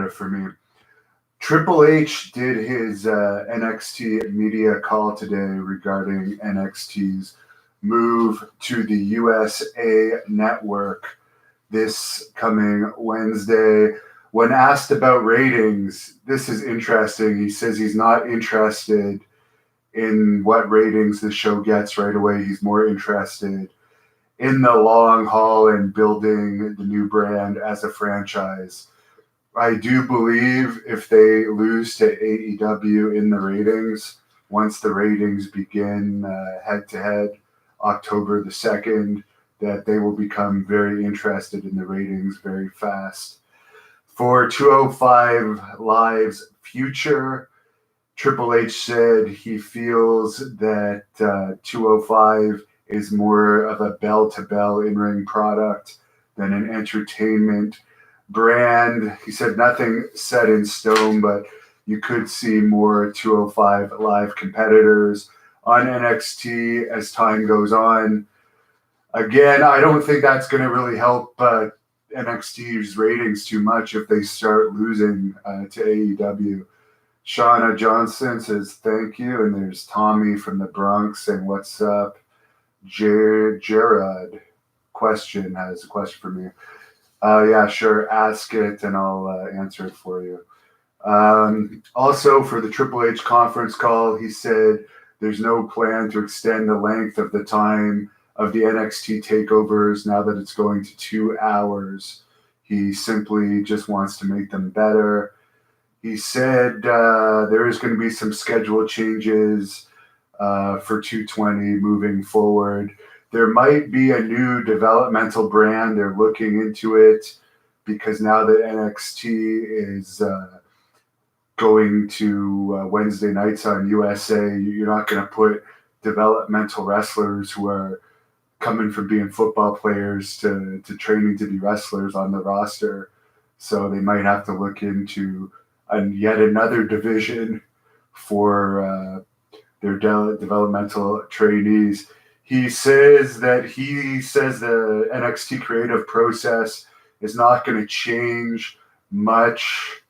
it for me. Triple H did his NXT media call today regarding NXT's move to the USA Network this coming Wednesday. When asked about ratings, this is interesting. He says he's not interested in what ratings the show gets right away. He's more interested in the long haul and building the new brand as a franchise. I do believe if they lose to AEW in the ratings, once the ratings begin head-to-head October the 2nd, that they will become very interested in the ratings very fast. For 205 Live's future, Triple H said he feels that 205 is more of a bell-to-bell in-ring product than an entertainment brand. He said nothing set in stone, but you could see more 205 Live competitors on NXT as time goes on. Again, I don't think that's going to really help NXT's ratings too much if they start losing to AEW. Shauna Johnson says thank you, and there's Tommy from the Bronx saying what's up. Jared question has a question for me. Yeah, sure, ask it and I'll answer it for you. Also, for the Triple H conference call, he said there's no plan to extend the length of the time of the NXT takeovers now that it's going to 2 hours. He simply just wants to make them better. He said there is going to be some schedule changes for 220 moving forward. There might be a new developmental brand. They're looking into it because now that NXT is going to Wednesday nights on USA, you're not going to put developmental wrestlers who are coming from being football players to training to be wrestlers on the roster. So they might have to look into yet another division for their developmental trainees. He says the NXT creative process is not going to change much,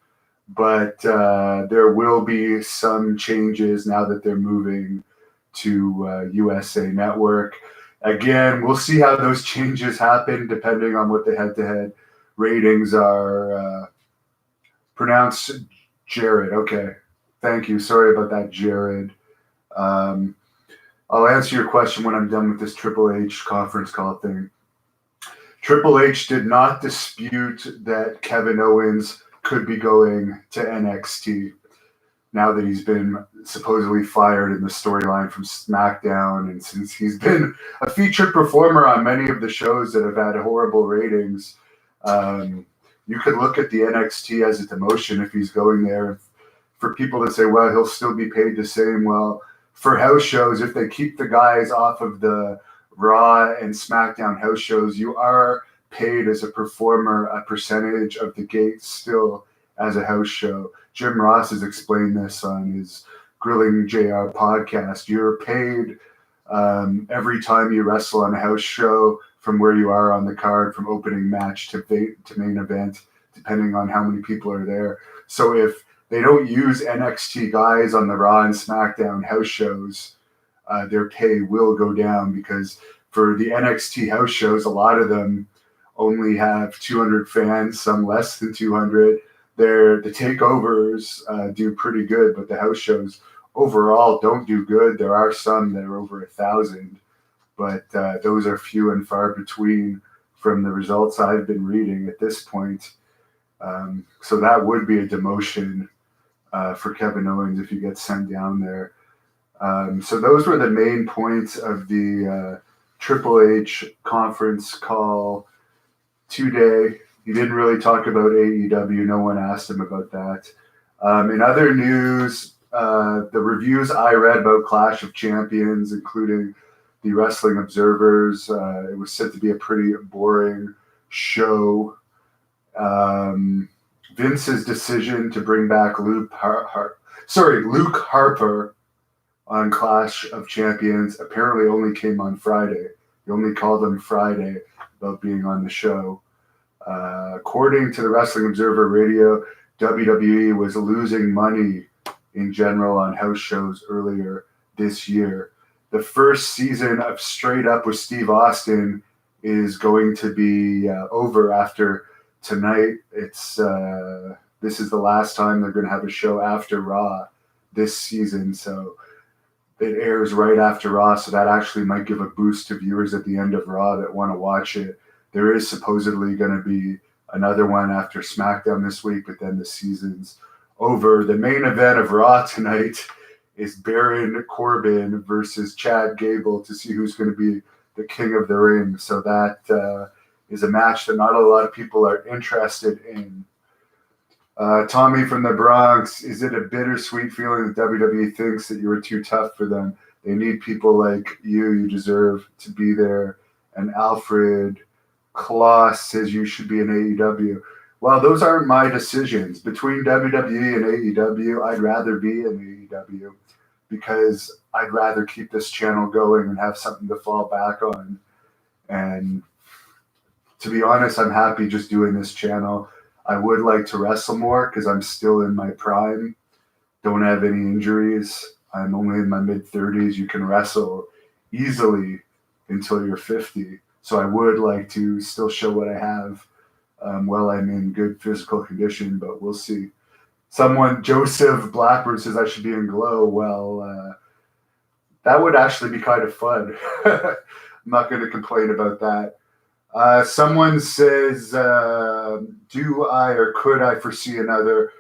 but there will be some changes now that they're moving to USA Network. Again, we'll see how those changes happen depending on what the head-to-head ratings are. Pronounced Jared. Okay. Thank you. Sorry about that, Jared. I'll answer your question when I'm done with this Triple H conference call thing. Triple H did not dispute that Kevin Owens could be going to NXT now that he's been supposedly fired in the storyline from SmackDown, and since he's been a featured performer on many of the shows that have had horrible ratings. You could look at the NXT as a demotion if he's going there. For people to say, well, he'll still be paid the same. Well, for house shows, if they keep the guys off of the Raw and SmackDown house shows, you are paid as a performer a percentage of the gate still as a house show. Jim Ross has explained this on his Grilling JR podcast. You're paid every time you wrestle on a house show from where you are on the card, from opening match to main event, depending on how many people are there. So if they don't use NXT guys on the Raw and SmackDown house shows, their pay will go down, because for the NXT house shows, a lot of them only have 200 fans, some less than 200. The takeovers do pretty good, but the house shows overall don't do good. There are some that are over 1,000, but those are few and far between from the results I've been reading at this point. So that would be a demotion for Kevin Owens if he gets sent down there. So those were the main points of the Triple H conference call today. He didn't really talk about AEW. No one asked him about that. In other news, the reviews I read about Clash of Champions, including the Wrestling Observer's, it was said to be a pretty boring show. Vince's decision to bring back Luke Harper on Clash of Champions apparently only came on Friday. He only called him Friday about being on the show. According to the Wrestling Observer Radio, WWE was losing money in general on house shows earlier this year. The first season of Straight Up with Steve Austin is going to be over after tonight. It's this is the last time they're going to have a show after Raw this season, so it airs right after Raw, so that actually might give a boost to viewers at the end of Raw that want to watch it. There is supposedly going to be another one after SmackDown this week, but then the season's over. The main event of Raw tonight is Baron Corbin versus Chad Gable to see who's going to be the king of the ring. So that is a match that not a lot of people are interested in. Tommy from the Bronx, is it a bittersweet feeling that WWE thinks that you were too tough for them? They need people like you. You deserve to be there. And Alfred Kloss says you should be in AEW. Well, those aren't my decisions. Between WWE and AEW, I'd rather be in AEW because I'd rather keep this channel going and have something to fall back on. And to be honest, I'm happy just doing this channel. I would like to wrestle more because I'm still in my prime. Don't have any injuries. I'm only in my mid-30s. You can wrestle easily until you're 50. So I would like to still show what I have while I'm in good physical condition, but we'll see. Joseph Blackburn says I should be in Glow. Well, that would actually be kind of fun. I'm not going to complain about that. Someone says, do I or could I foresee another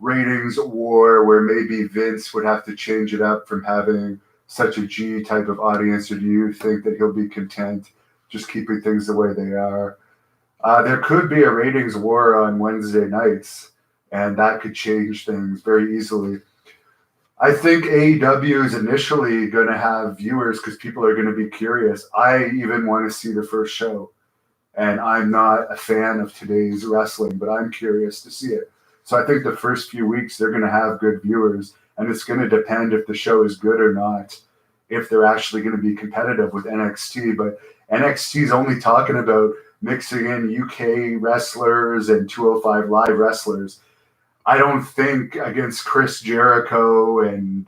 ratings war where maybe Vince would have to change it up from having such a G type of audience, or do you think that he'll be content just keeping things the way they are? There could be a ratings war on Wednesday nights, and that could change things very easily. I think AEW is initially going to have viewers because people are going to be curious. I even want to see the first show. And I'm not a fan of today's wrestling, but I'm curious to see it. So I think the first few weeks, they're going to have good viewers. And it's going to depend if the show is good or not, if they're actually going to be competitive with NXT. But NXT is only talking about mixing in UK wrestlers and 205 Live wrestlers. I don't think against Chris Jericho and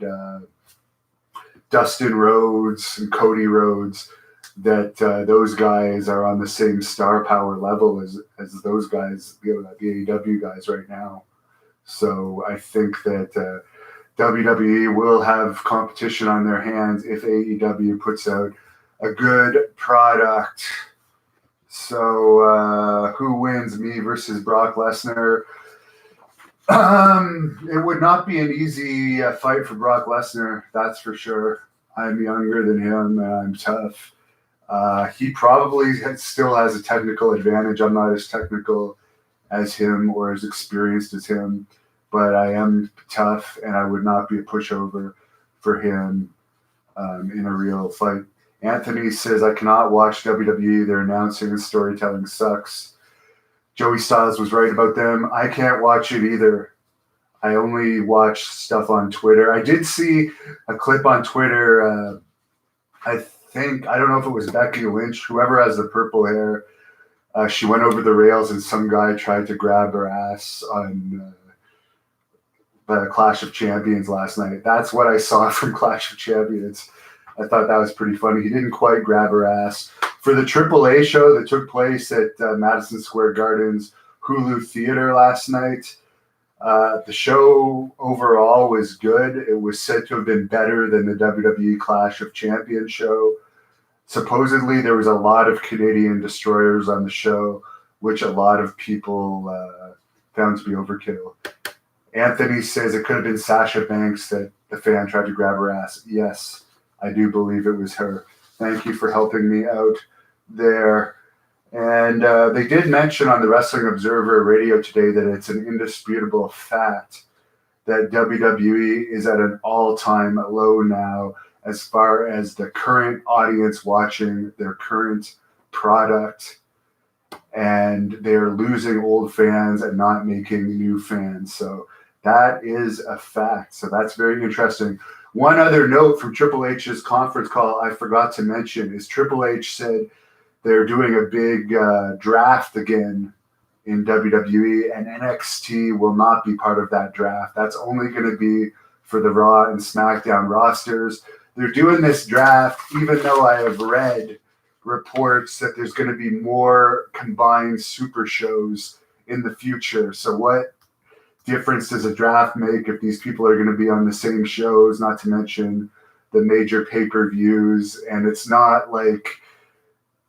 Dustin Rhodes and Cody Rhodes that those guys are on the same star power level as those guys, the AEW guys right now. So I think that WWE will have competition on their hands if AEW puts out a good product. So who wins, me versus Brock Lesnar? It would not be an easy fight for Brock Lesnar, that's for sure. I'm younger than him, and I'm tough. He probably still has a technical advantage. I'm not as technical as him or as experienced as him, but I am tough, and I would not be a pushover for him in a real fight. Anthony says, I cannot watch WWE. Their announcing and storytelling sucks. Joey Styles was right about them. I can't watch it either. I only watch stuff on Twitter. I did see a clip on Twitter. I don't know if it was Becky Lynch, whoever has the purple hair. She went over the rails and some guy tried to grab her ass on the Clash of Champions last night. That's what I saw from Clash of Champions. I thought that was pretty funny. He didn't quite grab her ass. For the AAA show that took place at Madison Square Garden's Hulu Theater last night, the show overall was good. It was said to have been better than the WWE Clash of Champions show. Supposedly, there was a lot of Canadian destroyers on the show, which a lot of people found to be overkill. Anthony says it could have been Sasha Banks that the fan tried to grab her ass. Yes, I do believe it was her. Thank you for helping me out there. And they did mention on the Wrestling Observer radio today that it's an indisputable fact that WWE is at an all-time low now as far as the current audience watching their current product, and they're losing old fans and not making new fans. So that is a fact. So that's very interesting. One other note from Triple H's conference call I forgot to mention is Triple H said they're doing a big draft again in WWE, and NXT will not be part of that draft. That's only going to be for the Raw and SmackDown rosters. They're doing this draft, even though I have read reports that there's going to be more combined super shows in the future. So what difference does a draft make if these people are going to be on the same shows, not to mention the major pay-per-views? And it's not like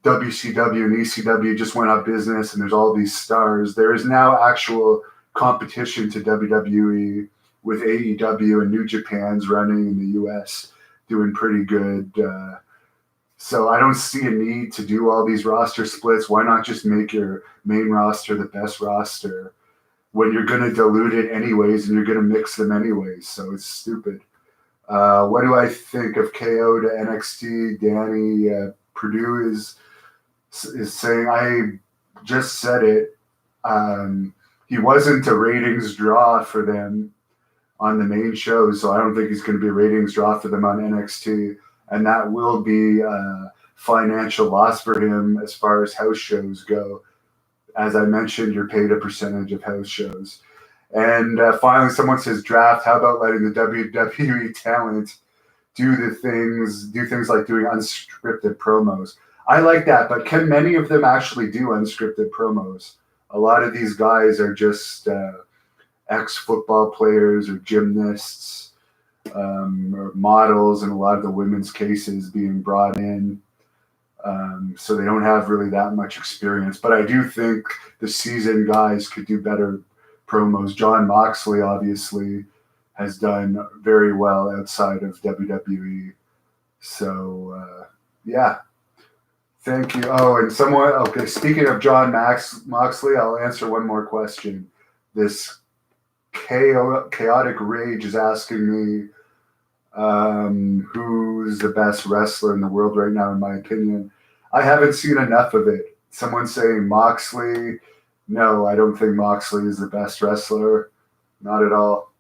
WCW and ECW just went out of business and there's all these stars. There is now actual competition to WWE with AEW and New Japan's running in the US, doing pretty good. So I don't see a need to do all these roster splits. Why not just make your main roster the best roster when you're going to dilute it anyways and you're going to mix them anyways? So it's stupid. What do I think of KO to NXT? Danny Purdue is saying, I just said it. He wasn't a ratings draw for them on the main show, so I don't think he's going to be a ratings draw for them on NXT, and that will be a financial loss for him as far as house shows go. As I mentioned, you're paid a percentage of house shows. And finally, someone says draft. How about letting the WWE talent do things like doing unscripted promos? I like that, but can many of them actually do unscripted promos? A lot of these guys are just ex-football players or gymnasts or models, in a lot of the women's cases being brought in. So they don't have really that much experience. But I do think the seasoned guys could do better promos. Jon Moxley, obviously, has done very well outside of WWE. So, yeah. Thank you. Oh, and okay, speaking of Jon Moxley, I'll answer one more question. This Chaotic Rage is asking me who's the best wrestler in the world right now, in my opinion. I haven't seen enough of it. Someone's saying Moxley. No, I don't think Moxley is the best wrestler. Not at all.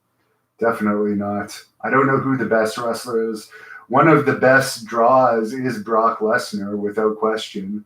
Definitely not. I don't know who the best wrestler is. One of the best draws is Brock Lesnar, without question.